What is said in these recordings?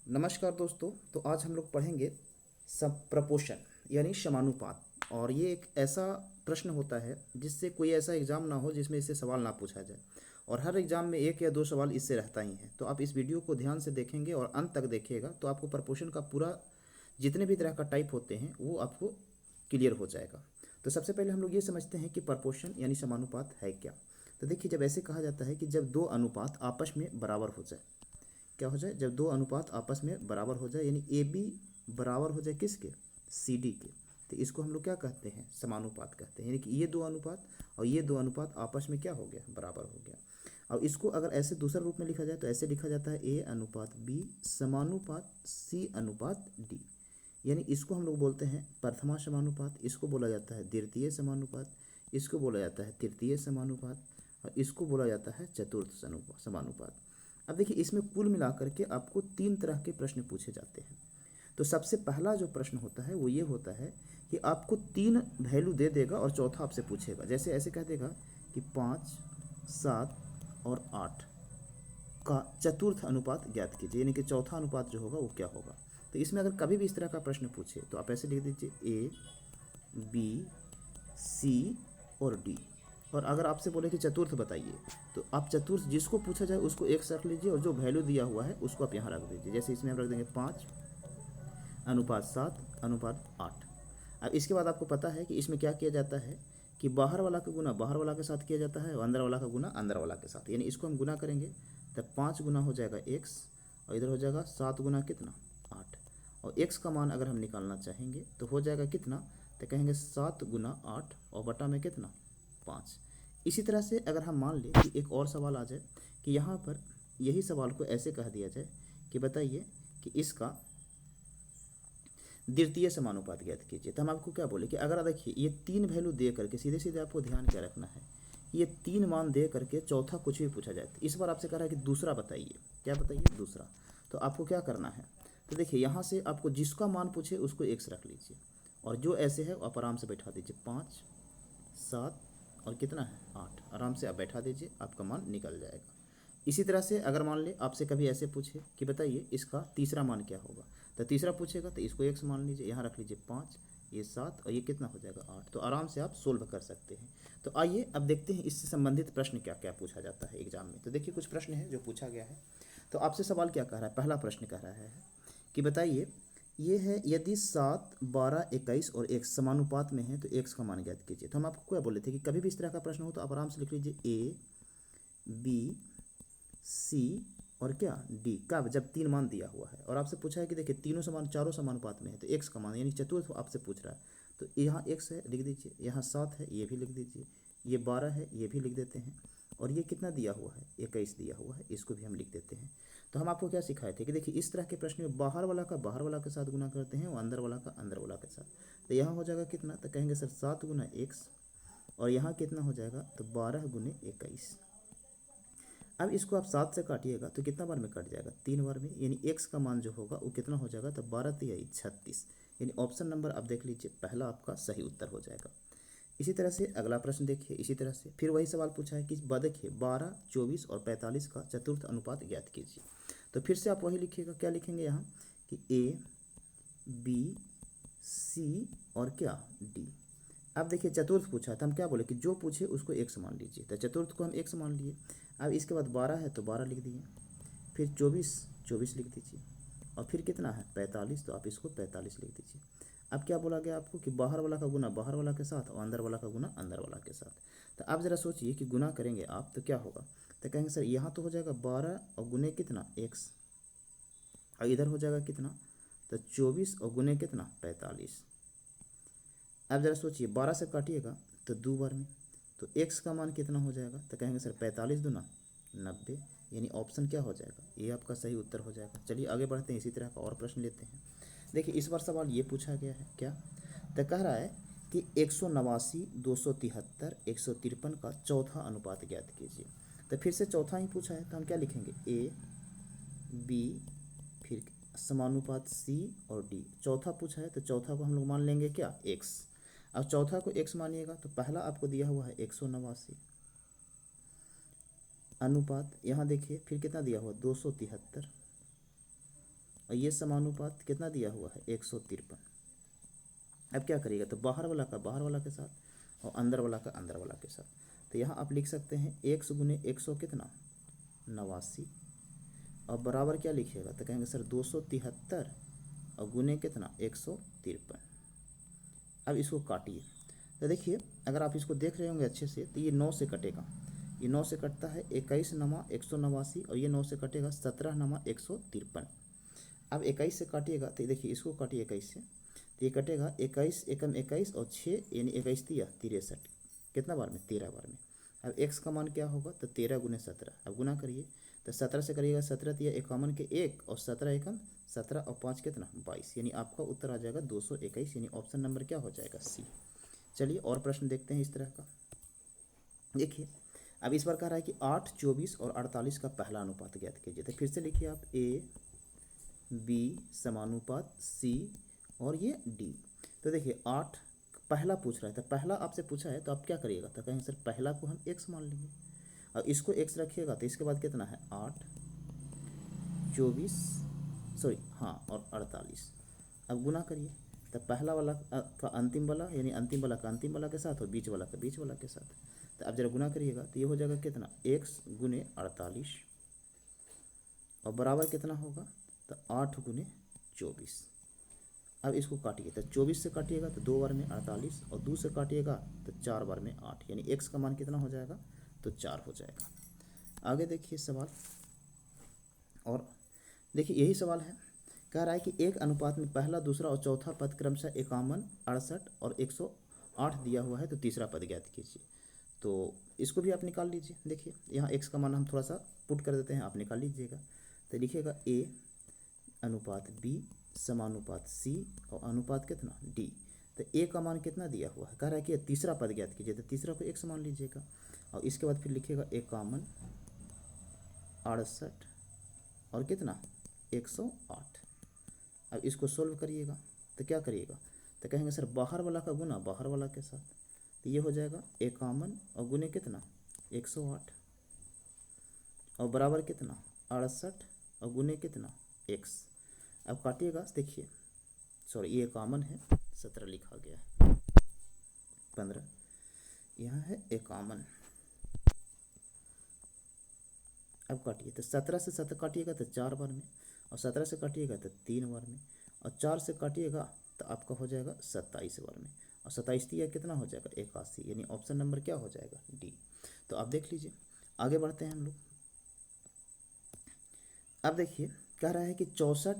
नमस्कार दोस्तों। तो आज हम लोग पढ़ेंगे सब प्रपोर्शन यानी समानुपात। और ये एक ऐसा प्रश्न होता है जिससे कोई ऐसा एग्ज़ाम ना हो जिसमें इससे सवाल ना पूछा जाए, और हर एग्ज़ाम में एक या दो सवाल इससे रहता ही है। तो आप इस वीडियो को ध्यान से देखेंगे और अंत तक देखिएगा तो आपको प्रपोर्शन का पूरा जितने भी तरह का टाइप होते हैं वो आपको क्लियर हो जाएगा। तो सबसे पहले हम लोग ये समझते हैं कि प्रपोर्शन यानी समानुपात है क्या। तो देखिए, जब ऐसे कहा जाता है कि जब दो अनुपात आपस में बराबर हो जाए, क्या हो जाए, जब दो अनुपात आपस में बराबर हो जाए यानी ए बी बराबर हो जाए किसके, सी डी के, तो इसको हम लोग क्या कहते हैं, समानुपात कहते हैं। यानी कि ये दो अनुपात और ये दो अनुपात आपस में क्या हो गया, बराबर हो गया। अब इसको अगर ऐसे दूसरा रूप में लिखा जाए तो ऐसे लिखा जाता है ए अनुपात बी समानुपात सी अनुपात डी। यानी इसको हम लोग बोलते हैं प्रथमा समानुपात, इसको बोला जाता है द्वितीय समानुपात, इसको बोला जाता है तृतीय समानुपात, और इसको बोला जाता है चतुर्थ समानुपात। अब देखिए, इसमें कुल मिलाकर के आपको तीन तरह के प्रश्न पूछे जाते हैं। तो सबसे पहला जो प्रश्न होता है वो ये होता है कि आपको तीन वैल्यू दे देगा और चौथा आपसे पूछेगा। जैसे ऐसे कह देगा कि 5, 7 और 8 का चतुर्थ अनुपात ज्ञात कीजिए, यानी कि चौथा अनुपात जो होगा वो क्या होगा। तो इसमें अगर कभी भी इस तरह का प्रश्न पूछे तो आप ऐसे लिख दीजिए ए बी सी और डी। और अगर आपसे बोले कि चतुर्थ बताइए तो आप चतुर्थ जिसको पूछा जाए उसको एक रख लीजिए और जो वैल्यू दिया हुआ है उसको आप यहाँ रख दीजिए। जैसे इसमें हम रख देंगे 5 अनुपात 7 अनुपात 8। अब इसके बाद आपको पता है कि इसमें क्या किया जाता है कि बाहर वाला का गुना बाहर वाला के साथ किया जाता है और अंदर वाला का गुना अंदर वाला के साथ। यानी इसको हम गुना करेंगे तब 5 गुना हो जाएगा x और इधर हो जाएगा 7 गुना कितना 8। और x का मान अगर हम निकालना चाहेंगे तो हो जाएगा कितना, तो कहेंगे 7 गुना 8 और बटा में कितना 5। इसी तरह से अगर हम मान लें कि एक और सवाल आ जाए कि यहाँ पर यही सवाल को ऐसे कह दिया जाए कि बताइए कि इसका द्वितीय समानुपात ज्ञात कीजिए, तो हम आपको क्या बोले कि अगर देखिए ये तीन वैल्यू दे करके सीधे सीधे आपको ध्यान क्या रखना है, ये तीन मान दे करके चौथा कुछ भी पूछा जाए तो इस बार आपसे कह रहा है कि दूसरा बताइए, क्या बताइए दूसरा। तो आपको क्या करना है, तो देखिए यहाँ से आपको जिसका मान पूछे उसको एक्स रख लीजिए और जो ऐसे है आप आराम से बैठा दीजिए 5, 7 और कितना है 8, आराम से आप बैठा दीजिए, आपका मान निकल जाएगा। इसी तरह से अगर मान ले आपसे कभी ऐसे पूछे कि बताइए इसका तीसरा मान क्या होगा, तो तीसरा पूछेगा तो इसको एक्स मान लीजिए, यहाँ रख लीजिए 5, ये 7 और ये कितना हो जाएगा 8। तो आराम से आप सोल्व कर सकते हैं। तो आइए अब देखते हैं इससे संबंधित प्रश्न क्या क्या पूछा जाता है एग्जाम में। तो देखिए कुछ प्रश्न है जो पूछा गया है। तो आपसे सवाल क्या कह रहा है, पहला प्रश्न कह रहा है कि बताइए ये है यदि 7, 12, 21 और x समानुपात में है तो x का मान ज्ञात कीजिए। तो हम आपको क्या बोले थे कि कभी भी इस तरह का प्रश्न हो तो आप आराम से लिख लीजिए ए बी सी और क्या डी का, जब तीन मान दिया हुआ है और आपसे पूछा है कि देखिए तीनों समान चारों समानुपात में है तो एक्स का मान यानी चतुर्थ आपसे पूछ रहा है। तो यहाँ एक्स है लिख दीजिए, यहाँ 7 है ये भी लिख दीजिए, ये 12 है ये भी लिख देते हैं, और ये कितना दिया हुआ है 21 दिया हुआ है, इसको भी हम लिख देते हैं। तो हम आपको क्या सिखाए थे कि देखिए इस तरह के प्रश्न में बाहर वाला का बाहर वाला के साथ गुना करते हैं और अंदर वाला का अंदर वाला के साथ। तो यहाँ हो जाएगा कितना, तो कहेंगे सर 7 गुना एक्स और यहाँ कितना हो जाएगा तो 12 गुने 21। अब इसको आप 7 से काटिएगा तो कितना बार में कट जाएगा, 3 बार में, यानी x का मान जो होगा वो कितना हो जाएगा तो 12 तिहाई 36। यानी ऑप्शन नंबर आप देख लीजिए पहला आपका सही उत्तर हो जाएगा। इसी तरह से अगला प्रश्न देखिए, इसी तरह से फिर वही सवाल पूछा है कि देखिए 12, 24 और 45 का चतुर्थ अनुपात ज्ञात कीजिए। तो फिर से आप वही लिखिएगा, क्या लिखेंगे यहाँ कि ए बी सी और क्या डी। अब देखिए चतुर्थ पूछा तो हम क्या बोले कि जो पूछे उसको एक मान लीजिए, तो चतुर्थ को हम एक मान लिए। अब इसके बाद 12 है तो 12 लिख दिए, फिर 24, 24 लिख दीजिए, और फिर कितना है 45, तो आप इसको 45 लिख दीजिए। अब क्या बोला गया आपको कि बाहर वाला का गुना बाहर वाला के साथ और अंदर वाला का गुना अंदर वाला के साथ। तो आप ज़रा सोचिए कि गुना करेंगे आप तो क्या होगा, तो कहेंगे सर यहाँ तो हो जाएगा 12 और गुने कितना एक्स, और इधर हो जाएगा कितना तो 24 और गुने कितना 45। अब ज़रा सोचिए 12 से काटिएगा तो 2 बार में, तो x का मान कितना हो जाएगा, तो कहेंगे सर 45 दूना 90। यानी ऑप्शन क्या हो जाएगा, ये आपका सही उत्तर हो जाएगा। चलिए आगे बढ़ते हैं, इसी तरह का और प्रश्न लेते हैं। देखिए इस बार सवाल ये पूछा गया है क्या, तो कह रहा है कि 189, 273, 153 का चौथा अनुपात ज्ञात कीजिए। तो फिर से चौथा ही पूछा है तो हम क्या लिखेंगे ए बी फिर समानुपात सी और डी। चौथा पूछा है तो चौथा को हम लोग मान लेंगे क्या एक्स। अब चौथा को एक्स मानिएगा तो पहला आपको दिया हुआ है 189 अनुपात, यहाँ देखिए फिर कितना दिया हुआ 273 और ये समानुपात कितना दिया हुआ है 153। अब क्या करिएगा, तो बाहर वाला का बाहर वाला के साथ और अंदर वाला का अंदर वाला के साथ। तो यहाँ आप लिख सकते हैं 100 गुने 100 कितना 89, और बराबर क्या लिखिएगा, तो कहेंगे सर 273 और गुने कितना 153। अब इसको काटिए, तो देखिए अगर आप इसको देख रहे होंगे अच्छे से तो ये 9 से कटेगा, ये 9 से कटता है 21 नमा 189, और ये 9 से कटेगा 17 नमा 153। अब 21 से काटिएगा तो देखिए इसको काटिए 21 से, तो ये कटेगा 21 एकम 21 और 6 यानी 21 तिया 63, कितना बार में 13 बार में। अब x का मान क्या होगा, तो 13 गुने 17। अब गुना करिए, तो 17 से करिएगा 17 तिया 51 के 1 और 17 एकम 17 और 5 कितना 22, यानी आपका उत्तर आ जाएगा 221, यानी ऑप्शन नंबर क्या हो जाएगा सी। चलिए और प्रश्न देखते हैं इस तरह का। देखिए अब इस बार कह रहा है कि 8, 24 और 48 का पहला अनुपात ज्ञात कीजिए। तो फिर से लिखिए आप A B समानुपात C और ये D। तो देखिए 8 पहला पूछ रहा है, तो पहला आपसे पूछा है तो आप क्या करिएगा, तो कहेंगे सर पहला को हम x मान लेंगे और इसको x रखिएगा, तो इसके बाद कितना है 8, 24 और 48। अब गुना करिए, तो पहला वाला का अंतिम वाला यानी अंतिम वाला का अंतिम वाला के साथ और बीच वाला का बीच वाला के साथ। तो अब जरा गुना करिएगा तो ये हो जाएगा कितना x गुने 48 और बराबर कितना होगा, तो 8 गुने 24। अब इसको काटिए, तो 24 से काटिएगा तो 2 बार में 48 और 2 से काटिएगा तो 4 बार में 8, यानी x का मान कितना हो जाएगा, तो 4 हो जाएगा। आगे देखिए सवाल, और देखिए यही सवाल है, कह रहा है कि एक अनुपात में पहला दूसरा और चौथा पद क्रमशः 51, 68 और 108 दिया हुआ है, तो तीसरा पद ज्ञात कीजिए। तो इसको भी आप निकाल लीजिए। देखिए यहाँ x का मान हम थोड़ा सा पुट कर देते हैं, आप निकाल लीजिएगा। तो लिखिएगा a अनुपात b समानुपात c और अनुपात कितना d। तो a का मान कितना दिया हुआ है, कह रहा है कि तीसरा पद ज्ञात कीजिए, तो तीसरा को x मान लीजिएगा और इसके बाद फिर लिखिएगा 51, 68 और कितना 108। अब इसको सोल्व करिएगा, तो क्या करिएगा, तो कहेंगे सर बाहर वाला का गुना बाहर वाला के साथ, तो ये हो जाएगा 51 और गुने कितना 108 और बराबर कितना 68 और गुने कितना x। अब काटिएगा, देखिए सॉरी ये 51 है 17 लिखा गया है 15, यहाँ है 51। अब काटिए, तो 17 से 7 काटिएगा तो 4 बार में, और 17 से काटिएगा तो 3 बार में, और 4 से काटिएगा तो आपका हो जाएगा 27 बार में, और 27 दिया कितना हो जाएगा 81, यानी ऑप्शन नंबर क्या हो जाएगा डी। तो आप देख लीजिए, आगे बढ़ते हैं हम लोग। अब देखिए कह रहा है कि 64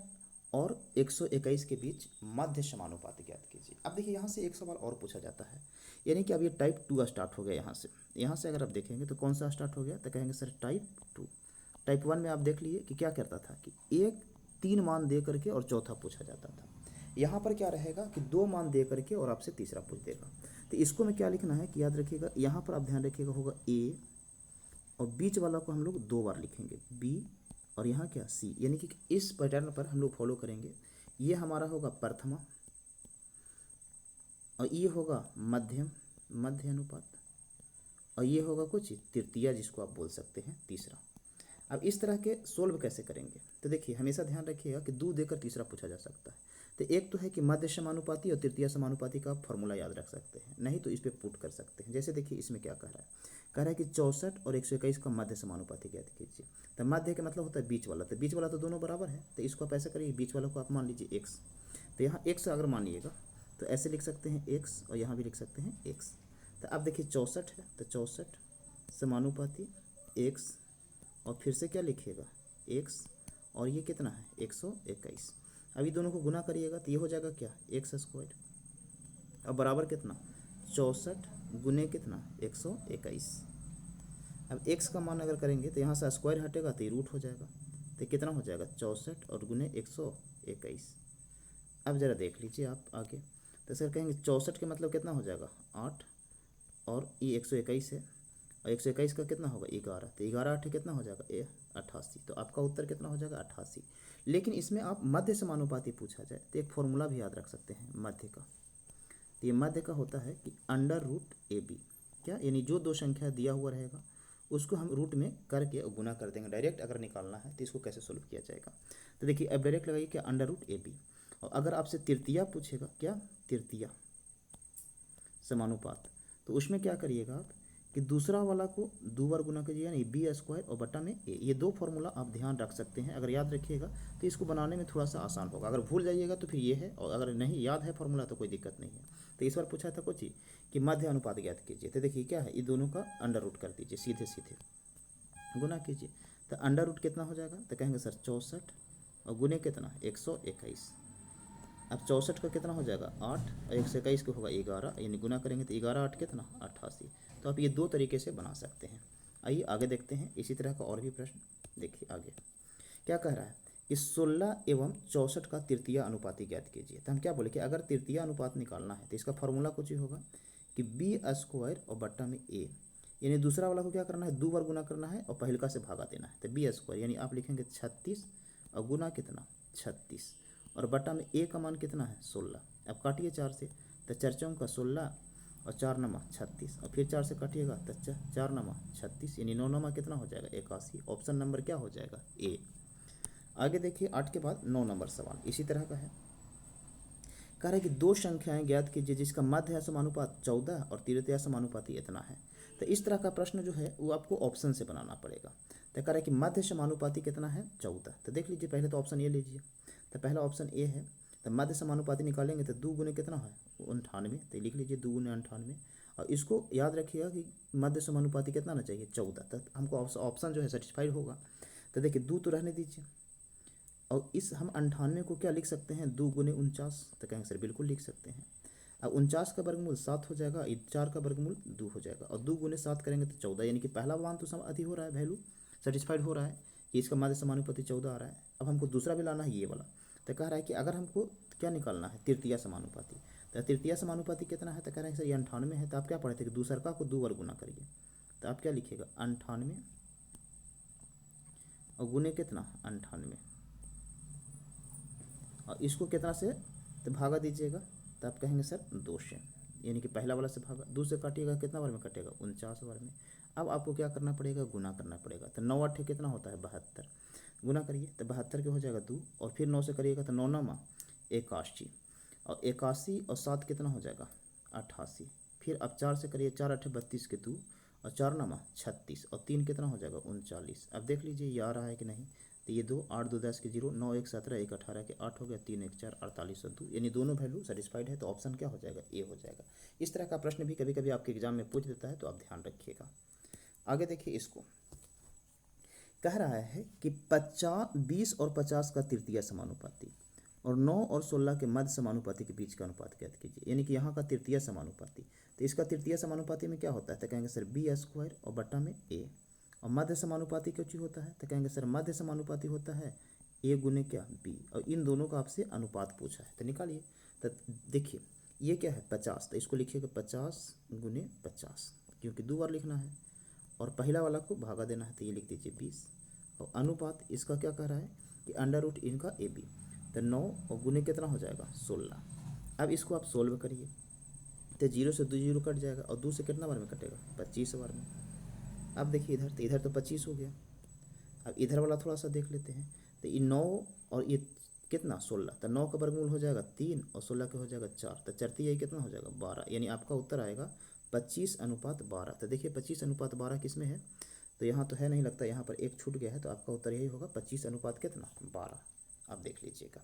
और 121 के बीच मध्य समानुपात ज्ञात कीजिए। अब देखिए यहाँ से एक सवाल और पूछा जाता है, यानी कि अब ये टाइप 2 स्टार्ट हो गया। यहाँ से अगर आप देखेंगे तो कौन सा स्टार्ट हो गया, तो कहेंगे सर टाइप 2। टाइप 1 में आप देख लिए कि क्या करता था कि एक 3 मान दे करके और चौथा पूछा जाता था। यहाँ पर क्या रहेगा कि 2 मान दे करके और आपसे तीसरा पूछ देगा। तो इसको में क्या लिखना है कि याद रखिएगा, यहाँ पर आप ध्यान रखिएगा होगा ए और बीच वाला को हम लोग 2 बार लिखेंगे बी, और यहाँ क्या सी, यानी कि इस पैटर्न पर हम लोग फॉलो करेंगे। ये हमारा होगा प्रथमा और ये होगा मध्य अनुपात, और ये होगा कुछ तृतीया जिसको आप बोल सकते हैं तीसरा। अब इस तरह के सोल्व कैसे करेंगे, तो देखिए हमेशा ध्यान रखिएगा कि 2 देकर तीसरा पूछा जा सकता है। तो एक तो है कि मध्य समानुपाती और तृतीय समानुपाती का फॉर्मूला याद रख सकते हैं, नहीं तो इस पर पुट कर सकते हैं। जैसे देखिए इसमें क्या कह रहा है कि 64 और 121 का मध्य समानुपाती ज्ञात कीजिए। तो मध्य का मतलब होता है बीच वाला, तो बीच वाला तो दोनों बराबर है, तो इसको आप ऐसे करिए, बीच वाला को आप मान लीजिए x। तो यहाँ x अगर मानिएगा तो ऐसे लिख सकते हैं x, और यहाँ भी लिख सकते हैं x। तो अब देखिए 64 है, तो 64 समानुपाती x और फिर से क्या लिखिएगा x, और ये कितना है 121। अभी दोनों को गुना करिएगा तो ये हो जाएगा क्या x², अब बराबर कितना 64 गुने कितना 121। अब x का मान अगर करेंगे तो यहाँ से स्क्वायर हटेगा तो ये रूट हो जाएगा, तो कितना हो जाएगा 64 और गुने 121। अब ज़रा देख लीजिए आप आगे, तो सर कहेंगे 64 के मतलब कितना हो जाएगा 8, और ये 121 है, और 121 का कितना होगा 11, तो 11 8 कितना हो जाएगा 88। तो आपका उत्तर कितना हो जाएगा 88। लेकिन इसमें आप मध्य समानुपाती पूछा जाए तो एक फॉर्मूला भी याद रख सकते हैं मध्य का। तो ये मध्य का होता है कि √AB, क्या यानी जो 2 संख्या दिया हुआ रहेगा उसको हम रूट में करके और गुना कर देंगे डायरेक्ट। अगर निकालना है तो इसको कैसे सोल्व किया जाएगा, तो देखिए अब डायरेक्ट लगाइए क्या, अंडर रूट ए बी। और अगर आपसे तृतीया पूछेगा, क्या तृतीया समानुपात, तो उसमें क्या करिएगा आप कि दूसरा वाला को दो बार गुना कीजिए, यानी बी स्क्वायर और बटा में ए। ये दो फॉर्मूला आप ध्यान रख सकते हैं, अगर याद रखिएगा तो इसको बनाने में थोड़ा सा आसान होगा। अगर भूल जाइएगा तो फिर ये है, और अगर नहीं याद है फॉर्मूला तो कोई दिक्कत नहीं है। तो इस बार पूछा था कुछ ही कि मध्य अनुपात ज्ञात कीजिए, तो देखिए क्या है, ये दोनों का अंडर रूट कर दीजिए, सीधे सीधे गुना कीजिए। तो अंडर रूट कितना हो जाएगा, तो कहेंगे सर 64, और गुने कितना 121। अब 64 का कितना हो जाएगा 8, और 121 का होगा 11, यानी गुना करेंगे तो 11 8 कितना 88। तो आप ये दो तरीके से बना सकते हैं। आइए आगे देखते हैं इसी तरह का और भी प्रश्न। देखिए आगे क्या कह रहा है कि 16 एवं 64 का तृतीय अनुपाती ज्ञात कीजिए। तो हम क्या बोले कि अगर तृतीय अनुपात निकालना है तो इसका फॉर्मूला कुछ ही होगा कि बी स्क्वायर और बट्टा में ए, यानी दूसरा वाला को क्या करना है, दो बार गुना करना है और पहलका से भागा देना है। तो बी स्क्वायर यानी आप लिखेंगे 36 और गुना कितना 36, और बटा में ए का मान कितना है 16। अब काटिए 4 से, तो 4 चौक का 16 और 4 नमा 36, और फिर 4 से काटिएगा तो 4 नमा 36, यानी 9 नमा कितना हो जाएगा 81। ऑप्शन नंबर क्या हो जाएगा ए। आगे देखिए 8 के बाद 9 नंबर सवाल इसी तरह का है। कह रहा है कि दो संख्याएं ज्ञात कीजिए जिसका मध्य समानुपात 14 और तृतीय समानुपाती इतना है। तो इस तरह का प्रश्न जो है वो आपको ऑप्शन से बनाना पड़ेगा। तो कह रहा है कि मध्य समानुपाती कितना है 14। तो देख लीजिए पहले तो ऑप्शन ए लीजिए, तो पहला ऑप्शन ए है। तो मध्य समानुपाती निकालेंगे तो 2 गुने कितना है 98, तो लिख लीजिए 2 गुने 98। और इसको याद रखिएगा कि मध्य समानुपाती कितना आना चाहिए 14, तो हमको ऑप्शन जो है सेटिस्फाइड होगा। तो देखिए 2 तो रहने दीजिए, और इस हम 98 को क्या लिख सकते हैं 2 गुने 49, तो कहेंगे सर बिल्कुल लिख सकते हैं। अब 49 का वर्गमूल 7 हो जाएगा, 4 का वर्गमूल 2 हो जाएगा, और 2 गुने 7 करेंगे तो 14, यानी कि पहला मान तो अति हो रहा है, वैल्यू सेटिस्फाइड हो रहा है कि इसका मध्य समानुपाती 14 आ रहा है। अब हमको दूसरा भी लाना है ये वाला। तो कह रहा है कि अगर हमको क्या निकालना है तृतीय समानुपाती, तो तृतीय समानुपाती कितना है, तो कह रहे हैं सर ये 98 है। तो आप क्या पढ़े थे कि दूसरका को 2 बार गुना करिए, तो आप क्या लिखिएगा 98 और गुने कितना 98, और इसको कितना से तो भागा दीजिएगा, तो आप कहेंगे सर 2 से, यानी कि पहला वाला से भागा, 2 से काटिएगा कितना बार में कटेगा 49 बार में। अब आपको क्या करना पड़ेगा गुना करना पड़ेगा। तो 9 8 कितना होता है 72, गुना करिए तो 72 के हो जाएगा 2, और फिर 9 से करिएगा तो 9 9 81, और 81 और 7 कितना हो जाएगा 88। फिर अब 4 से करिए, 4 8 32 के 2, और 4 9 36, और 3 कितना हो जाएगा 39। अब देख लीजिए ये आ रहा है कि नहीं, तो ये 2 8 2 10 के 0, 9 1 17 1 18 के 8 हो गया, 3 1 4 48 और 2, यानी दोनों वैल्यू सेटिस्फाइड है। तो ऑप्शन क्या हो जाएगा ए हो जाएगा। इस तरह का प्रश्न भी कभी कभी आपके एग्जाम में पूछ देता है, तो आप ध्यान रखिएगा। आगे देखिए इसको कह रहा है कि 20 और 50 का तृतीय समानुपाती और 9 और 16 के मध्य समानुपाती के बीच का अनुपात ज्ञात कीजिए, यानी कि यहाँ का तृतीय समानुपाती। तो इसका तृतीय समानुपाती में क्या होता है, तो कहेंगे सर बी स्क्वायर और बट्टा में ए, और मध्य समानुपाती क्यों चीज होता है, तो कहेंगे सर मध्य समानुपाती होता है ए गुने क्या बी, और इन दोनों का आपसे अनुपात पूछा है तो निकालिए। तो देखिए ये क्या है 50, तो इसको लिखिएगा 50 गुने 50, क्योंकि 2 बार लिखना है, और पहला वाला को भागा देना है, तो ये लिख दीजिए 20, और अनुपात इसका क्या कह रहा है कि अंडर रूट इनका ए बी, तो 9 और गुने कितना हो जाएगा 16। अब इसको आप सोल्व करिए, तो 0 से 2 0 कट जाएगा, और 2 से कितना बार में कटेगा 25 बार में। अब देखिए इधर, तो इधर तो 25 हो गया। अब इधर वाला थोड़ा सा देख लेते हैं, तो ये 9 और ये कितना 16, तो 9 का वर्गमूल हो जाएगा 3, और 16 का हो जाएगा 4, तो चरती यही कितना हो जाएगा 12, यानी आपका उत्तर आएगा 25:12। तो देखिए 25:12 किस में है, तो यहाँ तो है नहीं लगता, यहाँ पर एक छूट गया है, तो आपका उत्तर यही होगा 25:12। आप देख लीजिएगा।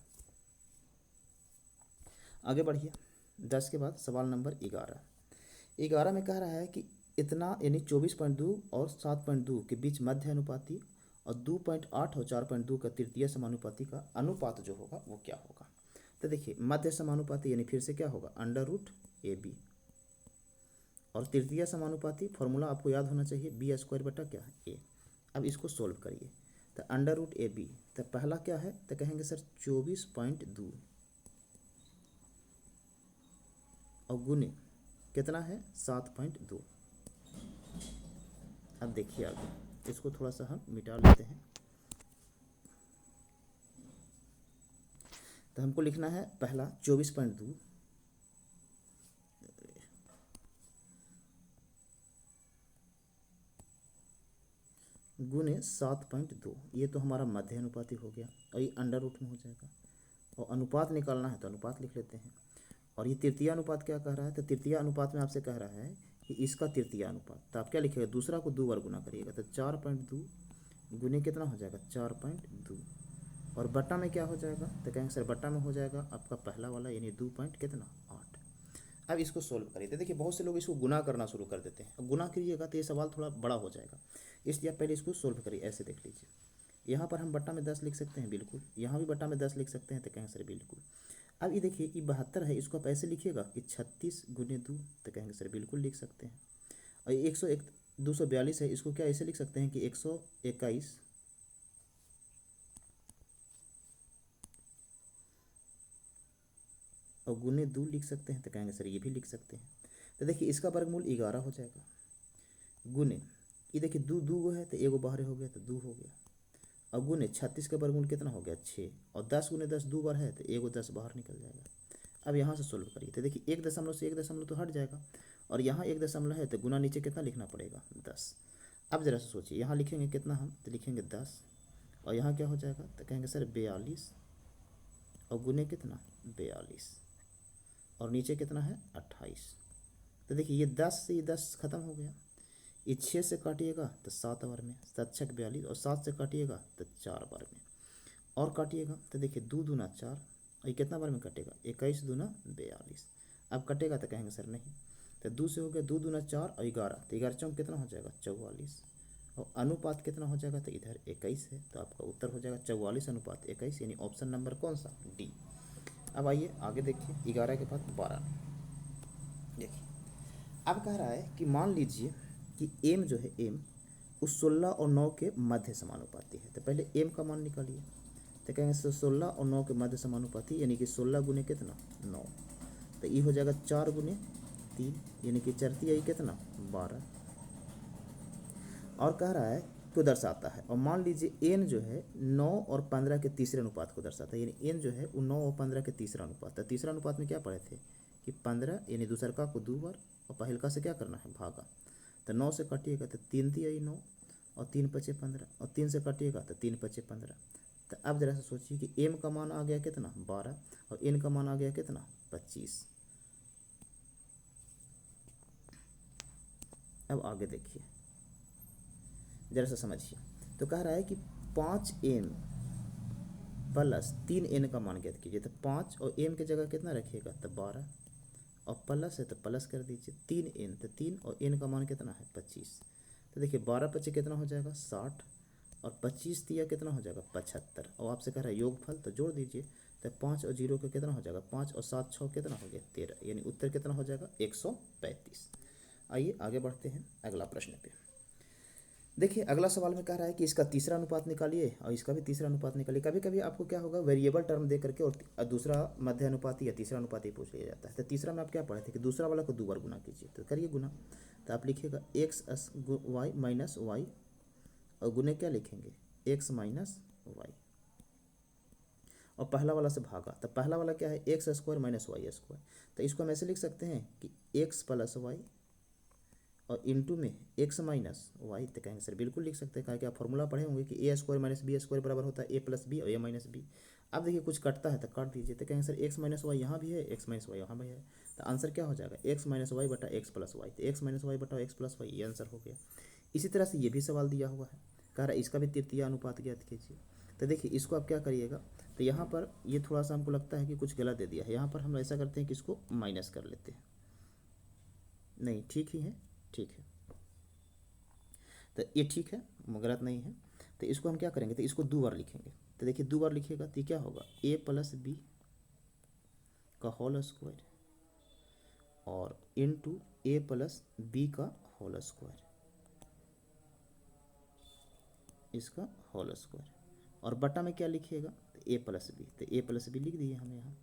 आगे बढ़िए 10 के बाद सवाल नंबर 11 में कह रहा है कि इतना, यानी 24.2 और 7.2 के बीच मध्य अनुपाती और 2.8 और 4.2 का तृतीय समानुपाती का अनुपात जो होगा वो क्या होगा। तो देखिए मध्य समानुपाती यानी फिर से क्या होगा अंडर रूट ए बी, और तृतीय समानुपाती फॉर्मूला आपको याद होना चाहिए बी स्क्वायर बटा क्या है ए। अब इसको सोल्व करिए, तो अंडर रूट ए बी, तो पहला क्या है, तो कहेंगे सर 24.2 और गुने कितना है 7.2। अब देखिए आगे इसको थोड़ा सा हम मिटा लेते हैं, तो हमको लिखना है पहला 24.2 , गुने 7.2, ये तो हमारा मध्य अनुपाती हो गया और ये अंडर रूट में हो जाएगा। और अनुपात निकालना है तो अनुपात लिख लेते हैं। और ये तृतीय अनुपात क्या कह रहा है, तो तृतीय अनुपात में आपसे कह रहा है कि इसका तृतीय अनुपात, तो आप क्या लिखिएगा, दूसरा को 2 बार गुना करिएगा, तो 4.2 गुने कितना हो जाएगा 4.2, और बट्टा में क्या हो जाएगा, तो कहेंगे सर बट्टा में हो जाएगा आपका पहला वाला यानी 2 पॉइंट कितना 8। अब इसको सोल्व करिए, तो देखिए बहुत से लोग इसको गुना करना शुरू कर देते हैं, गुना करिएगा तो ये सवाल थोड़ा बड़ा हो जाएगा, इसलिए आप पहले इसको सोल्व करिए। ऐसे देख लीजिए, यहाँ पर हम बट्टा में 10 लिख सकते हैं बिल्कुल, यहाँ भी बट्टा में 10 लिख सकते हैं, तो कहेंगे सर बिल्कुल। अब ये देखिए कि 72 है, इसको आप ऐसे लिखिएगा कि 36 गुने 2, तो कहेंगे सर बिल्कुल लिख सकते हैं। और 242 है, इसको क्या ऐसे लिख सकते हैं कि 121 और गुने 2 लिख सकते हैं, तो कहेंगे सर ये भी लिख सकते हैं। तो देखिए इसका वर्गमूल 11 हो जाएगा, गुने ये देखिए 2 गो है तो एगो बाहर हो गया तो 2 हो गया, और गुने 36 का वर्गमूल कितना हो गया 6, और 10 गुने 10 2 बार है तो एगो 10 बाहर निकल जाएगा। अब यहाँ से सोल्व करिए, तो देखिए 1 दशमलव से 1 दशमलव तो हट जाएगा, और यहाँ 1 दशमलव है तो गुना नीचे कितना लिखना पड़ेगा 10। अब जरा से सोचिए, यहाँ लिखेंगे कितना हम, तो लिखेंगे 10, और यहाँ क्या हो जाएगा, तो कहेंगे सर 42, और गुने कितना 42, और नीचे कितना है 28। तो देखिए ये 10 से ये 10 खत्म हो गया, ये 6 से काटिएगा तो 7 बार में, 7 छक 42, और 7 से काटिएगा तो 4 बार में, और काटिएगा तो देखिए 2 दूना 4, और ये कितना बार में कटेगा 21 दूना 42। अब कटेगा तो कहेंगे सर नहीं, तो 2 से हो गया 2 दूना 4 और 11, तो 11 चौक कितना हो जाएगा 44, और अनुपात कितना हो जाएगा, तो इधर 21 है, तो आपका उत्तर हो जाएगा 44:21, यानी ऑप्शन नंबर कौन सा डी। अब आइए आगे देखिए, 11 के बाद 12 देखिए। अब कह रहा है कि मान लीजिए कि एम जो है एम उस 16 और 9 के मध्य समानुपाती है, तो पहले एम का मान निकालिए, तो कहेंगे 16 और 9 के मध्य समानुपाती, यानी कि 16 गुने कितना 9, तो ये हो जाएगा 4 गुने 3, यानी कि चरती आई कितना 12, और कह रहा है को दर्शाता है, और मान लीजिए एन जो है 9 और 15 के तीसरे अनुपात को दर्शाता है, यानी एन जो है वो 9 और 15 के तीसरा अनुपात है। तीसरा अनुपात में क्या पढ़े थे कि 15 यानी दूसरका को 2 बार और पहलका से क्या करना है भागा, तो 9 से काटिएगा तो 3 × 3 आई 9, और 3 × 5 = 15, और 3 से काटिएगा तो 3 × 5 = 15। तो अब जरा से सोचिए कि एम का मान आ गया कितना 12, और एन का मान आ गया कितना 25। अब आगे देखिए जरा सा समझिए, तो कह रहा है कि 5m प्लस 3n का मान ज्ञात कीजिए, तो 5 और m की जगह कितना रखिएगा, तो 12, और प्लस है तो प्लस कर दीजिए 3n, तो 3 और n का मान कितना है 25। तो देखिए 12 × 5 कितना हो जाएगा 60, और 25 दिया कितना हो जाएगा 75, और आपसे कह रहा है योगफल तो जोड़ दीजिए, तो 5 और 0 का कितना हो जाएगा 5, और 7 6 कितना हो गया 13, यानी उत्तर कितना हो जाएगा 135। आइए आगे बढ़ते हैं अगला प्रश्न पे। देखिए अगला सवाल में कह रहा है कि इसका तीसरा अनुपात निकालिए और इसका भी तीसरा अनुपात निकालिए। कभी कभी आपको क्या होगा वेरिएबल टर्म दे करके और दूसरा मध्य अनुपाती या तीसरा अनुपाती पूछ लिया जाता है। तो तीसरा में आप क्या पढ़े थे कि दूसरा वाला को 2 बार गुना कीजिए, तो करिए गुना, तो आप लिखिएगा x y माइनस वाई, और गुने क्या लिखेंगे x माइनस वाई, और पहला वाला से भागा, तो पहला वाला क्या है x² माइनस वाई स्क्वायर, तो इसको हम ऐसे लिख सकते हैं कि x प्लस वाई और इंटू में x माइनस वाई, तो कहेंगे सर बिल्कुल लिख सकते हैं, कहा कि आप फॉर्मूला पढ़े होंगे कि a² माइनस b² बराबर होता है a प्लस बी और a माइनस बी। अब देखिए कुछ कटता है तो काट दीजिए, तो कहेंगे सर x माइनस वाई यहाँ भी है, x माइनस वाई यहाँ भी है, तो आंसर क्या हो जाएगा x माइनस वाई बटा x प्लस वाई, तो x माइनस वाई बटा x प्लस वाई, ये आंसर हो गया। इसी तरह से ये भी सवाल दिया हुआ है, कह रहा है इसका भी तृतीय अनुपात ज्ञात कीजिए। तो देखिए इसको आप क्या करिएगा, तो यहाँ पर ये थोड़ा सा हमको लगता है कि कुछ गलत दे दिया है, यहाँ पर हम ऐसा करते हैं कि इसको माइनस कर लेते हैं, नहीं ठीक ही है, ठीक है, तो ये ठीक है गलत नहीं है। तो इसको हम क्या करेंगे, तो इसको 2 बार लिखेंगे, तो देखिए 2 बार लिखिएगा तो क्या होगा a प्लस बी का होल स्क्वायर और इंटू a प्लस बी का होल स्क्वायर, इसका होल स्क्वायर, और बटा में क्या लिखिएगा तो a प्लस बी, तो a प्लस बी लिख दिए हमने यहाँ।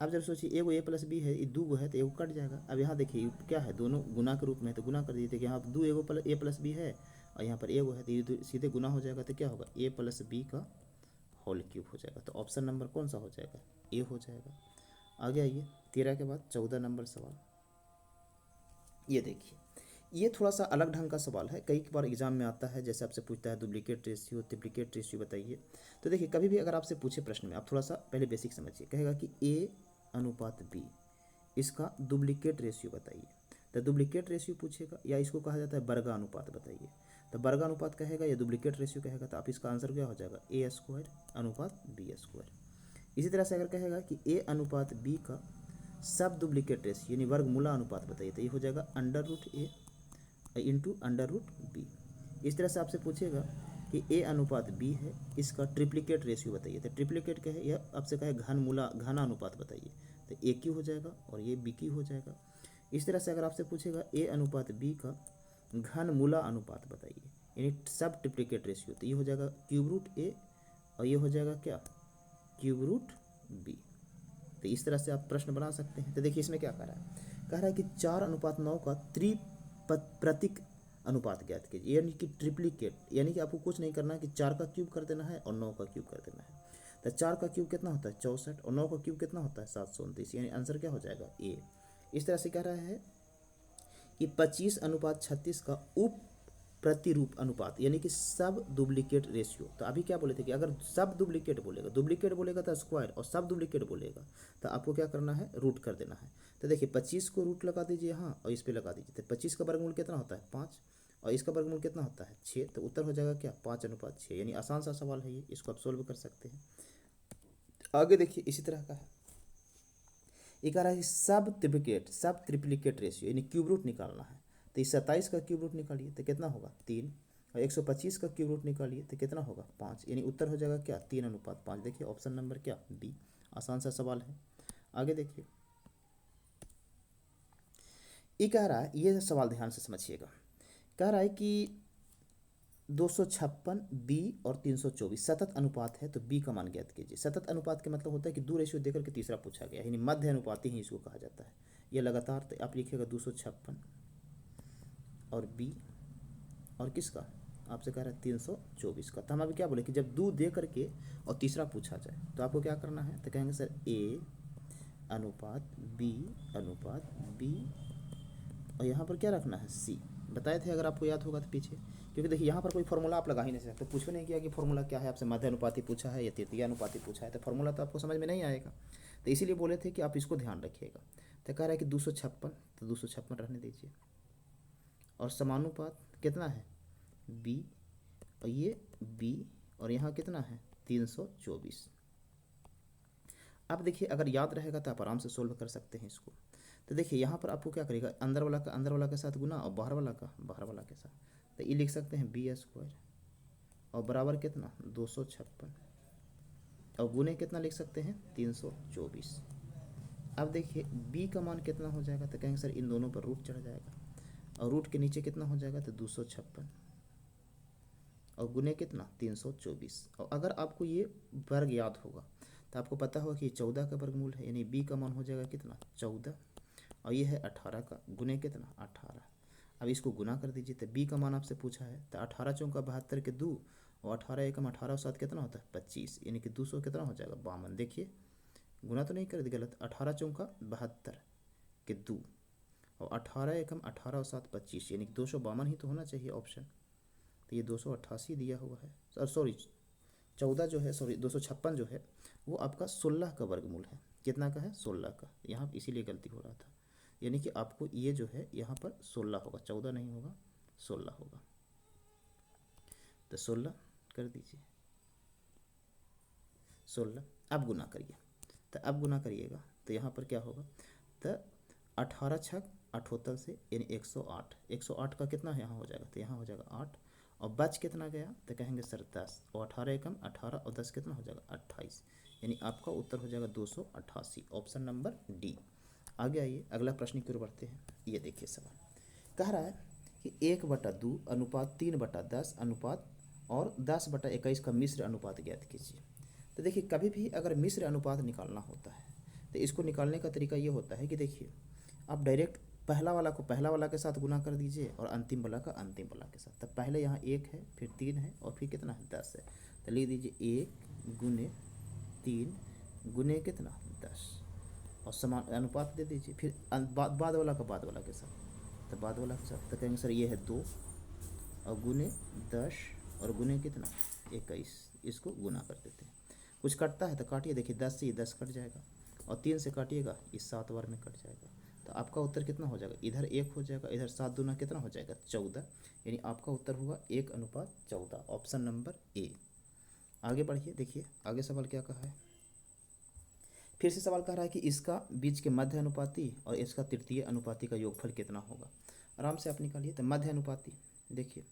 अब जब सोचिए एगो a प्लस बी है, ये 2 गो है तो एगो कट जाएगा। अब यहाँ देखिए क्या है दोनों गुना के रूप में है, तो गुना कर दीजिए, यहाँ 2 एगो a प्लस बी है और यहाँ पर एगो है, तो ये सीधे गुना हो जाएगा, तो क्या होगा a प्लस बी का होल क्यूब हो जाएगा। तो ऑप्शन नंबर कौन सा हो जाएगा ए हो जाएगा। आगे आइए 13 के बाद 14 नंबर सवाल, ये देखिए ये थोड़ा सा अलग ढंग का सवाल है, कई बार एग्जाम में आता है, जैसे आपसे पूछता है डुप्लीकेट रेशियो, ट्रिप्लिकेट रेशियो बताइए। तो देखिए कभी भी अगर आपसे पूछे प्रश्न में, आप थोड़ा सा पहले बेसिक समझिए, कहेगा कि ए अनुपात बी, इसका डुप्लीकेट रेशियो बताइए। तो डुप्लीकेट रेशियो पूछेगा, या इसको कहा जाता है वर्गा अनुपात बताइए। तो वर्गा अनुपात कहेगा या डुप्लीकेट रेशियो कहेगा, तो आप इसका आंसर क्या हो जाएगा, ए स्क्वायर अनुपात बी स्क्वायर। इसी तरह से अगर कहेगा कि ए अनुपात बी का सब डुप्लीकेट रेशियो यानी वर्गमूला अनुपात बताइए, तो ये हो जाएगा अंडर रूट ए इंटू अंडर रूट बी। इस तरह से आपसे पूछेगा कि ए अनुपात बी है, इसका ट्रिप्लिकेट रेशियो बताइए। तो ट्रिप्लिकेट क्या है, यह आपसे कहे घन अनुपात बताइए, तो ए क्यू हो जाएगा और ये बी क्यू हो जाएगा। इस तरह से अगर आपसे पूछेगा ए अनुपात बी का घन मूला अनुपात बताइए, यानी सब ट्रिप्लिकेट रेशियो, तो ये हो जाएगा क्यूब रूट ए और ये हो जाएगा क्या, क्यूब रूट बी। तो इस तरह से आप प्रश्न बना सकते हैं। तो देखिए इसमें क्या कह रहा है कि 4:9 का त्रिप्रतिक अनुपात ज्ञात कीजिए, यानी कि ट्रिप्लिकेट, यानी कि आपको कुछ नहीं करना है कि 4 का क्यूब कर देना है और 9 का क्यूब कर देना है। तो 4 का क्यूब कितना होता है 64 और 9 का क्यूब कितना होता है 729, यानी आंसर क्या हो जाएगा ए। इस तरह से कह रहा है कि 25:36 का उप प्रतिरूप अनुपात, यानी कि सब डुप्लीकेट रेशियो। तो अभी क्या बोले थे कि अगर सब डुप्लीकेट बोलेगा तो स्क्वायर, और सब डुप्लीकेट बोलेगा तो आपको क्या करना है, रूट कर देना है। तो देखिए 25 को रूट लगा दीजिए यहाँ और इस पे लगा दीजिए, तो 25 का वर्गमूल कितना होता है 5 और इसका वर्गमूल कितना होता है 6, तो उत्तर हो जाएगा क्या 5:6, यानी आसान सा सवाल है ये, इसको आप सोल्व कर सकते हैं। आगे देखिए इसी तरह का है, ये कह रहा है कि सब ट्रिप्लिकेट रेशियो यानी क्यूब रूट निकालना है। तो इस 27 का क्यूब रूट निकालिए तो कितना होगा 3, और 125 का क्यूब रूट निकालिए तो कितना होगा 5, यानी उत्तर हो जाएगा क्या 3:5। देखिए ऑप्शन नंबर क्या बी, आसान सा सवाल है। आगे देखिए ये कह रहा है, ये सवाल ध्यान से समझिएगा, कह रहा है कि 256 बी और 324 सतत अनुपात है, तो बी का मान ज्ञात कीजिए। सतत अनुपात का मतलब होता है कि दो रेशियो देकर के तीसरा पूछा गया, यानी मध्य अनुपाती ही इसको कहा जाता है। ये लगातार, तो आप लिखिएगा 256 और बी और किसका आपसे कह रहा है 324 का। तो हम अभी क्या बोले कि जब दो दे करके और तीसरा पूछा जाए तो आपको क्या करना है, तो कहेंगे सर ए अनुपात बी और यहाँ पर क्या रखना है सी। बताए थे अगर आपको याद होगा तो पीछे, क्योंकि देखिए यहाँ पर कोई फॉर्मूला आप लगा ही नहीं सकते, पूछ भी नहीं किया कि फॉर्मूला क्या है, आपसे मध्य अनुपाती पूछा है या तृतीय अनुपाती पूछा है, तो फॉर्मूला तो आपको समझ में नहीं आएगा। तो इसीलिए बोले थे कि आप इसको ध्यान रखिएगा। तो कह रहा है कि 256, तो 256 रहने दीजिए, और समानुपात कितना है बी और ये बी और यहाँ कितना है 324। अब देखिए अगर याद रहेगा तो आप आराम से सोल्व कर सकते हैं इसको। तो देखिए यहाँ पर आपको क्या करेगा, अंदर वाला के साथ गुना और बाहर वाला के साथ, तो ये लिख सकते हैं बी स्क्वायर और बराबर कितना 256 और गुने कितना लिख सकते हैं 324। अब देखिए b का मान कितना हो जाएगा, तो कहेंगे सर इन दोनों पर रूट चढ़ जाएगा और रूट के नीचे कितना हो जाएगा तो 256 और गुने कितना 324। और अगर आपको ये वर्ग याद होगा तो आपको पता होगा कि 14 का वर्गमूल है, यानी b का मान हो जाएगा कितना 14 और ये है 18 का, गुने कितना 18। अब इसको गुना कर दीजिए, तो b का मान आपसे पूछा है, तो 18 चौका 72 के 2 और 18 एकम 18 और 7 कितना होता है 25, यानी कि 200 कितना हो जाएगा 52। देखिए गुना तो नहीं कर दी गलत, 18 चौका 72 के 2 और 18 एकम 18 और 7 25, यानी कि 252 ही तो होना चाहिए ऑप्शन। तो ये 288 दिया हुआ है, सॉरी 14 जो है, सॉरी 256 जो है वो आपका 16 का वर्गमूल है। कितना का है 16 का, यहाँ इसीलिए गलती हो रहा था, यानी कि आपको ये जो है यहाँ पर 16 होगा, 14 नहीं होगा 16 होगा। तो 16 कर दीजिए 16, अब गुना करिए, तो अब गुना करिएगा तो यहाँ पर क्या होगा, तो 18 छक 78 से यानी 108, 108 का कितना है यहाँ हो जाएगा, तो यहाँ हो जाएगा 8 और बच कितना गया, तो कहेंगे सर 10 और 18 एकम 18 और 10 कितना हो जाएगा 28, यानी आपका उत्तर हो जाएगा 288, ऑप्शन नंबर डी। आगे आइए अगला प्रश्न की ओर बढ़ते हैं। ये देखिए सवाल कह रहा है कि 1/2 अनुपात 3/10 अनुपात और 10/21 का मिश्र अनुपात ज्ञात कीजिए। तो देखिए कभी भी अगर मिश्र अनुपात निकालना होता है तो इसको निकालने का तरीका ये होता है कि देखिए आप डायरेक्ट पहला वाला को पहला वाला के साथ गुना कर दीजिए और अंतिम वाला का अंतिम वाला के साथ। तब पहले यहाँ 1 है, फिर 3 है और फिर कितना है 10 है, तो लिख दीजिए 1 गुने 3 गुने कितना 10 और समान अनुपात दे दीजिए, फिर बाद वाला का बाद वाला के साथ। तो बाद वाला के साथ, तो कहेंगे सर ये है 2 और गुने 10 और गुने कितना 21, इसको गुना कर देते हैं। कुछ कटता है तो काटिए, देखिए 10 से ये 10 कट जाएगा और 3 से काटिएगा इस 7 बार में कट जाएगा। तो आपका उत्तर कितना हो जाएगा, इधर 1 हो जाएगा, इधर 7 दूना कितना हो जाएगा 14, यानी आपका उत्तर हुआ 1:14, ऑप्शन नंबर ए। आगे बढ़िए, देखिए आगे सवाल क्या कहा है। फिर से सवाल कह रहा है कि इसका बीच के मध्य अनुपाती और इसका तृतीय अनुपाती का योगफल कितना होगा। आराम से आप निकालिए। तो मध्य अनुपाती देखिए,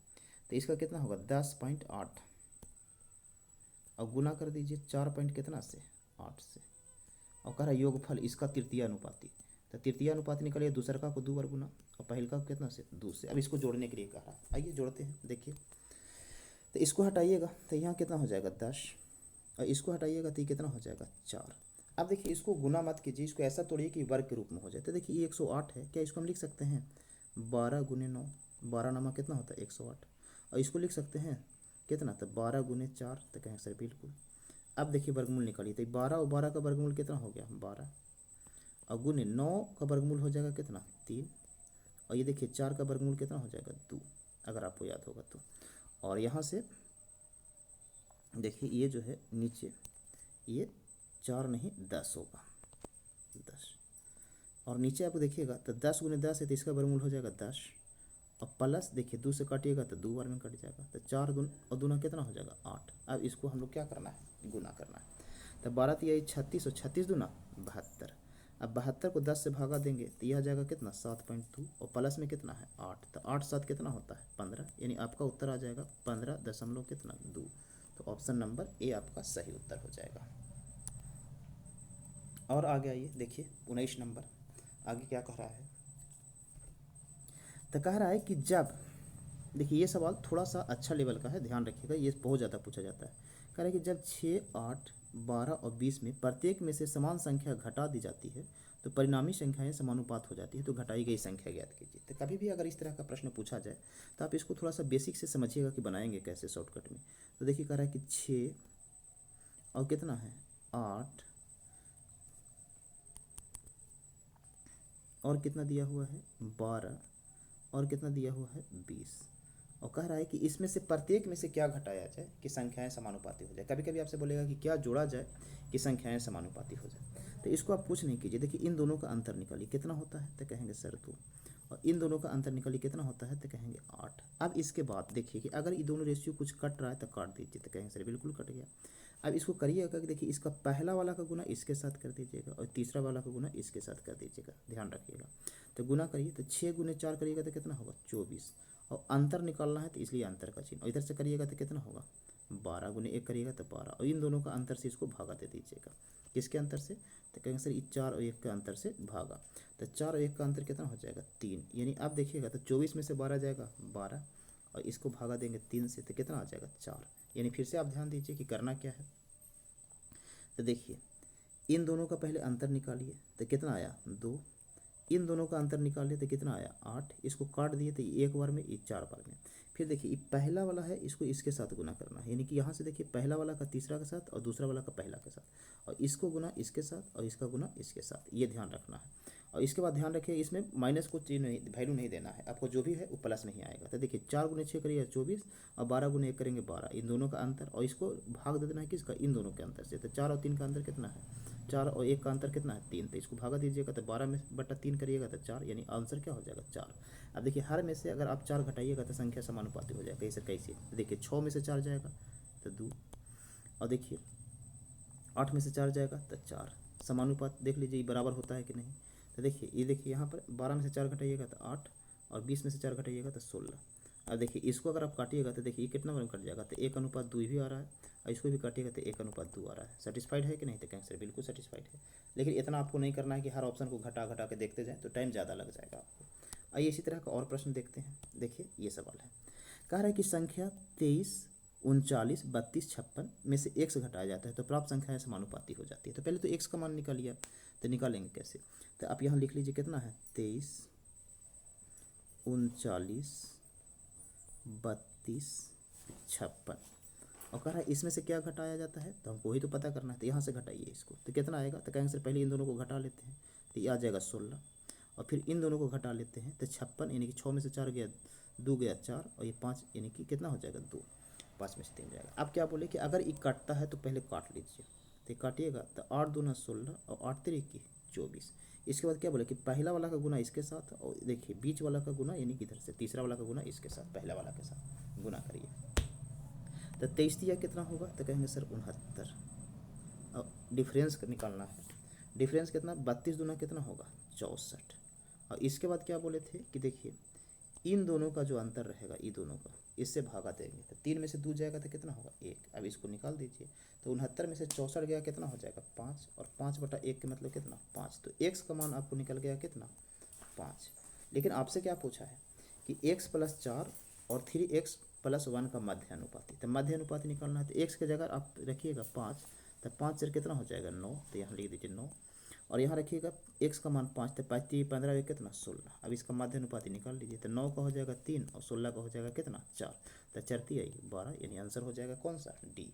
तो इसका कितना होगा 10.8 और गुना कर दीजिए 4 पॉइंट कितना से 8 से, और कह रहा है योगफल इसका तृतीय अनुपाती। तो तृतीय अनुपाती निकालिए, दूसरा का को 2 बार गुना और पहल का कितना से 2 से। अब इसको जोड़ने के लिए कह रहा है, आइए जोड़ते हैं। देखिए तो इसको हटाइएगा तो यहाँ कितना हो जाएगा 10 और इसको हटाइएगा तो ये कितना हो जाएगा 4। अब देखिए इसको गुना मत कीजिए, इसको ऐसा तोड़िए कि वर्ग के रूप में हो जाए। तो देखिए ये 108 है, क्या इसको हम लिख सकते हैं 12 गुने 9, 12 नमा कितना होता है 108, और इसको लिख सकते हैं कितना, तो 12 गुने 4, तो कहें सर बिल्कुल। अब देखिए वर्गमूल निकालिए, तो 12 और 12 का वर्गमूल कितना हो गया 12, और गुने 9 का वर्गमूल हो जाएगा कितना 3, और ये देखिए 4 का वर्गमूल कितना हो जाएगा 2, अगर आपको याद होगा तो। और यहाँ से देखिए ये जो है नीचे ये 4 नहीं 10 होगा 10, और नीचे आप देखिएगा तो 10 गुने 10 है तो इसका वर्गमूल हो जाएगा 10, और प्लस देखिए 2 से काटिएगा तो 2 बार में कट जाएगा, तो 4 गुना और दूना कितना हो जाएगा 8। अब इसको हम लोग क्या करना है गुना करना है। तो 12 तो यही 36 और 36 दूना 72। अब 72 को 10 से भागा देंगे तो यह आ जाएगा कितना 7.2 और प्लस में कितना है 8, तो 8 7 कितना होता है 15, यानी आपका उत्तर आ जाएगा 15 कितना 2। तो ऑप्शन नंबर ए आपका सही उत्तर हो जाएगा। और आगे आइए देखिए 19 नंबर, आगे क्या कह रहा है। तो कह रहा है कि जब, देखिए ये सवाल थोड़ा सा अच्छा लेवल का है, ध्यान रखिएगा, ये बहुत ज़्यादा पूछा जाता है। कह रहा है कि जब 6, 8, 12 और 20 में प्रत्येक में से समान संख्या घटा दी जाती है तो परिणामी संख्याएं समानुपात हो जाती है, तो घटाई गई संख्या ज्ञात कीजिए। तो कभी भी अगर इस तरह का प्रश्न पूछा जाए तो आप इसको थोड़ा सा बेसिक से समझिएगा कि बनाएंगे कैसे शॉर्टकट में। तो देखिए कह रहा है कि 6 और कितना है 8 और कितना दिया हुआ है 12 और कितना दिया हुआ है 20, और कह रहा है कि इसमें से प्रत्येक में से क्या घटाया जाए कि संख्याएं समानुपाती हो जाए। कभी कभी आपसे बोलेगा कि क्या जोड़ा जाए कि संख्याएं समानुपाती हो जाए, तो इसको आप कुछ नहीं कीजिए। देखिए इन दोनों का अंतर निकालिए कितना होता है, तो कहेंगे सर 2, और इन दोनों का अंतर निकालिए कितना होता है, तो कहेंगे 8। अब इसके बाद देखिए कि अगर ये दोनों रेशियो कुछ कट रहा है तो काट दीजिए, तो कहेंगे सर बिल्कुल कट गया। अब इसको करिएगा कि देखिए इसका पहला वाला का गुना इसके साथ कर दीजिएगा और तीसरा वाला का गुना इसके साथ कर दीजिएगा, ध्यान रखिएगा। तो गुना करिए, तो 6 गुने 4 करिएगा तो कितना होगा 24, और अंतर निकालना है तो इसलिए अंतर का चिन्ह, और इधर से करिएगा तो कितना होगा 12 गुने 1 करिएगा तो 12, और इन दोनों का अंतर से इसको भागा दे दीजिएगा। किसके अंतर से, तो कहेंगे सर 4 और 1 के अंतर से भागा, तो 4 और 1 का अंतर कितना हो जाएगा 3, यानी आप देखिएगा तो 24 में से 12 जाएगा 12, और इसको भागा देंगे 3 से तो कितना आ जाएगा 4। यानी फिर से आप ध्यान दीजिए कि करना क्या है। तो देखिए इन दोनों का पहले अंतर निकालिए तो कितना आया 2, इन दोनों का अंतर निकालिए तो कितना आया 8, इसको काट दिए तो एक बार में ये 4 बार में। फिर देखिए ये पहला वाला है, इसको इसके साथ गुना करना है, यानी कि यहाँ से देखिए पहला वाला का तीसरा के साथ और दूसरा वाला का पहला के साथ, और इसको गुना इसके साथ और इसका गुना इसके साथ, ये ध्यान रखना है। और इसके बाद ध्यान रखिए इसमें माइनस को चीज नहीं, वैल्यू नहीं देना है आपको, जो भी है वो प्लस में ही आएगा। तो देखिए 4 गुने 6 करिए 24 और 12 गुने 1 करेंगे 12, इन दोनों का अंतर, और इसको भाग दे देना है किसका, इन दोनों के अंतर से। तो 4 और 3 का अंतर कितना है 4, और 1 का अंतर कितना है 3, तो इसको भागा दीजिएगा तो 12 में बटा 3 करिएगा तो 4, यानी आंसर क्या हो जाएगा 4। अब देखिए हर में से अगर आप 4 घटाइएगा तो संख्या समानुपाती हो जाएगा, कैसे कैसे, तो देखिए 6 में से 4 जाएगा तो 2, और देखिए 8 में से 4 जाएगा तो 4, समानुपात देख लीजिए बराबर होता है कि नहीं। तो देखिए ये देखिए यहाँ पर 12 में से 4 घटाइएगा तो 8, और 20 में से 4 घटाइएगा तो 16। अब देखिए इसको अगर आप काटिएगा तो देखिए ये कितना बार कट जाएगा, तो 1:2 भी आ रहा है, और इसको भी काटिएगा तो 1:2 आ रहा है। सेटिस्फाइड है कि नहीं, तो कहें सर बिल्कुल सेटिस्फाइड है। लेकिन इतना आपको नहीं करना है कि हर ऑप्शन को घटा घटा के देखते जाएँ, तो टाइम ज़्यादा लग जाएगा आपको। आइए इसी तरह का और प्रश्न देखते हैं। देखिए ये सवाल है, कह रहा है कि संख्या 23, 39, 32, 56 में से x घटाया जाता है तो प्राप्त संख्याएं समानुपाती हो जाती है। तो पहले तो x का मान निकालिए, तो निकालेंगे कैसे, तो आप यहाँ लिख लीजिए कितना है 23, 39, 32, 56, और कह रहा है इसमें से क्या घटाया जाता है, तो हमको वही तो पता करना है। तो यहाँ से घटाइए इसको तो कितना आएगा, तो कहेंगे सर पहले इन दोनों को घटा लेते हैं, तो ये आ जाएगा 16, और फिर इन दोनों को घटा लेते हैं तो 56 यानी कि 6 में से 4 गया 2 गया 4 और ये 5 यानी कि कितना हो जाएगा 2, 5 में से 3 जाएगा। अब क्या बोले कि अगर ये काटता है तो पहले काट लीजिए, तो काटिएगा तो 8 दूना 16 और 8 3 की 24। इसके बाद क्या बोले कि पहला वाला का गुना इसके साथ और देखिए बीच वाला का गुना यानी कि इधर से तीसरा वाला का गुना इसके साथ पहला वाला के साथ गुना करिए तो 23 दिया कितना होगा तो कहेंगे सर 69। अब डिफरेंस निकालना है, डिफरेंस कितना 32 दूना कितना होगा 64। और इसके बाद क्या बोले थे कि देखिए इन दोनों का जो अंतर रहेगा ये दोनों का इससे भागा देंगे तो 3 में से 2 जाएगा तो कितना होगा 1। अब इसको निकाल दीजिए तो 69 में से 64 गया कितना हो जाएगा 5 और 5/1 के मतलब कितना 5। तो x का मान आपको निकल गया कितना 5। लेकिन आपसे क्या पूछा है कि x + 4 और 3x + 1 का मध्य अनुपाती, तो मध्य अनुपाती निकालना है तो x की जगह आप रखिएगा 5 तो 5 से कितना हो जाएगा 9, तो यहाँ लिख दीजिए 9 और यहाँ रखिएगा x का मान 5 तो 5 3 15 कितना 16। अब इसका मध्य अनुपाती निकाल लीजिए तो 9 का हो जाएगा 3 और 16 का हो जाएगा कितना 4, तो 4 3 आई 12 यानी आंसर हो जाएगा कौन सा डी।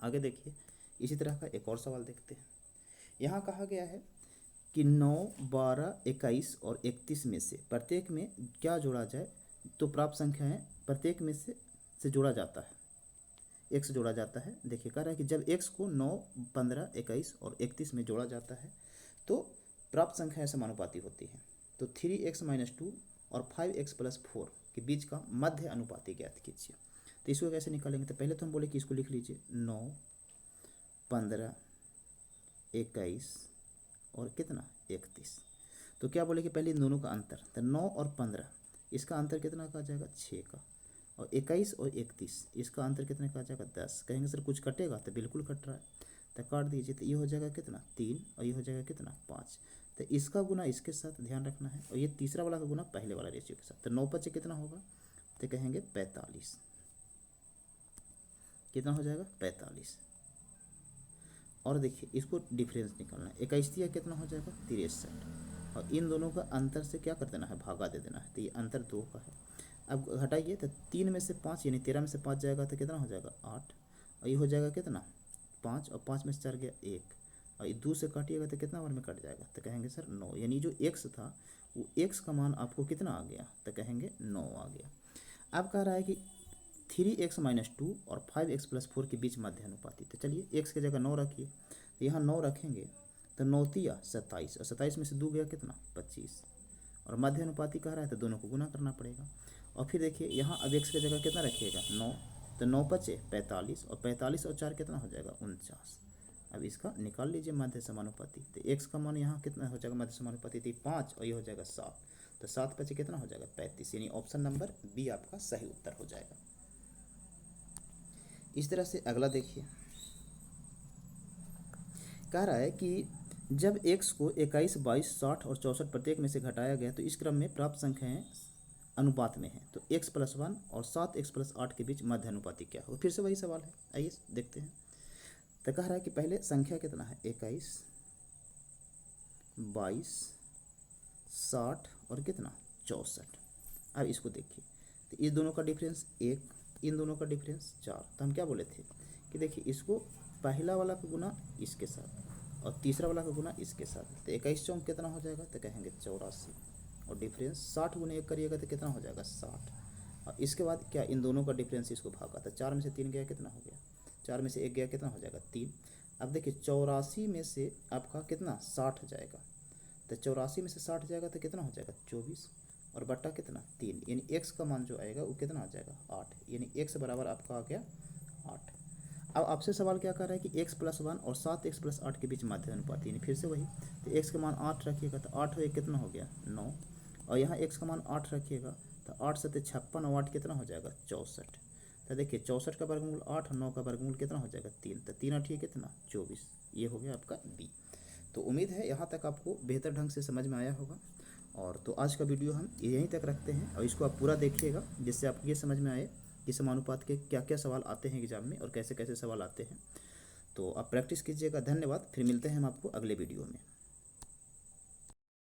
आगे देखिए इसी तरह का एक और सवाल देखते हैं। यहाँ कहा गया है कि 9, 12, 21 और 31 में से प्रत्येक में क्या जोड़ा जाए तो प्राप्त संख्याएं प्रत्येक में से जोड़ा जाता है, x जोड़ा जाता है। देखिए कह रहा है कि जब x को 9, 15, 21 और 31 में जोड़ा जाता है तो प्राप्त संख्याएं समानुपाती होती हैं। तो 3x - 2 और 5x + 4 के बीच का मध्य अनुपाती ज्ञात कीजिए। तो इसको कैसे निकालेंगे तो पहले तो हम बोले कि इसको लिख लीजिए 9, 15, 21 और कितना 31। तो क्या बोले कि पहले इन दोनों का अंतर, तो 9 और 15 इसका अंतर कितना का आ जाएगा 6 का, और 21 और 31 इसका अंतर कितने का आ जाएगा 10। कहेंगे सर कुछ कटेगा तो बिल्कुल कट रहा है, तो काट दीजिए तो ये हो जाएगा कितना 3 और ये हो जाएगा कितना 5। तो इसका गुना इसके साथ ध्यान रखना है और ये तीसरा वाला का गुना पहले वाला रेशियो के साथ। तो 9 5 कितना होगा तो कहेंगे 45, कितना हो जाएगा 45। और देखिए इसको डिफरेंस निकालना है, 21 दिया कितना हो जाएगा 63 और इन दोनों का अंतर से क्या कर देना है भागा दे देना है, तो ये अंतर 2 का है। अब हटाइए तो 3 में से 5 यानी 13 में से 5 जाएगा तो कितना हो जाएगा 8 और ये हो जाएगा कितना 5 और 5 में से 4 गया 1 और ये 2 से काटिएगा तो कितना बार में कट जाएगा तो कहेंगे सर 9। यानी जो x था वो x का मान आपको कितना आ गया तो कहेंगे 9 आ गया। अब कह रहा है कि 3x - 2 और 5x + 4 के बीच मध्य अनुपाती, तो चलिए x की जगह 9 रखिए तो यहाँ 9 रखेंगे तो 9 तिया 27 और 27 में से 2 गया कितना 25 और मध्य अनुपाती कह रहा है तो दोनों को गुना करना पड़ेगा। और फिर देखिए यहाँ अब x की जगह कितना रखिएगा 9, तो 9 5 45 और 45 और 4 कितना हो जाएगा 49। अब इसका निकाल लीजिए मध्य समानुपाती, तो x का मान यहाँ कितना हो जाएगा मध्य समानुपाती थी 5 और ये हो जाएगा 7, तो 7 5 कितना हो जाएगा 35, यानी ऑप्शन नंबर बी आपका सही उत्तर हो जाएगा। इस तरह से अगला देखिए कह रहा है कि जब x को 21, 22, 60 और 64 प्रत्येक में से घटाया गया तो इस क्रम में प्राप्त संख्याएं अनुपात में है, तो x + 1 और 7x + 8 के बीच मध्य अनुपाती क्या हो। फिर से वही सवाल है, आइए देखते हैं। तो कह रहा है कि पहले संख्या कितना है 21, 22, 60 और कितना 64। अब इसको देखिए तो इस दोनों का डिफरेंस 1, इन दोनों का डिफरेंस 4। तो हम क्या बोले थे कि देखिए इसको पहला वाला का गुना इसके साथ और तीसरा वाला का गुना इसके साथ, तो 21 चौक कितना हो जाएगा तो कहेंगे 84 और डिफरेंस 60 गुना 1 करिएगा तो कितना हो जाएगा 60। और इसके बाद क्या इन दोनों का डिफरेंस इसको भागा, तो 4 में से 3 गया कितना हो गया 4 में से 1 गया कितना हो जाएगा 3। अब देखिए 84 में से आपका कितना 60 जाएगा, तो 84 में से 60 जाएगा तो कितना हो जाएगा 24 और बट्टा कितना 3, यानी x का मान जो आएगा वो कितना आ जाएगा 8, यानी x बराबर आपका आ गया 8। अब आपसे सवाल क्या कर रहा है कि x + 1 और 7x + 8 के बीच मध्य अनुपात, यानी फिर से वही, तो x का मान 8 रखिएगा तो 8 हो कितना हो गया 9 और यहाँ x का मान 8 रखिएगा तो 8 7 56 और 8 कितना हो जाएगा 64। तो देखिए 64 का वर्गमूल 8 और 9 का वर्गमूल कितना हो जाएगा 3, तो 3 8 कितना 24, ये हो गया आपका बी। तो उम्मीद है यहाँ तक आपको बेहतर ढंग से समझ में आया होगा। और तो आज का वीडियो हम यहीं तक रखते हैं और इसको आप पूरा देखिएगा जिससे आपको ये समझ में आए कि समानुपात के क्या क्या सवाल आते हैं एग्जाम में और कैसे कैसे सवाल आते हैं। तो आप प्रैक्टिस कीजिएगा। धन्यवाद, फिर मिलते हैं हम आपको अगले वीडियो में।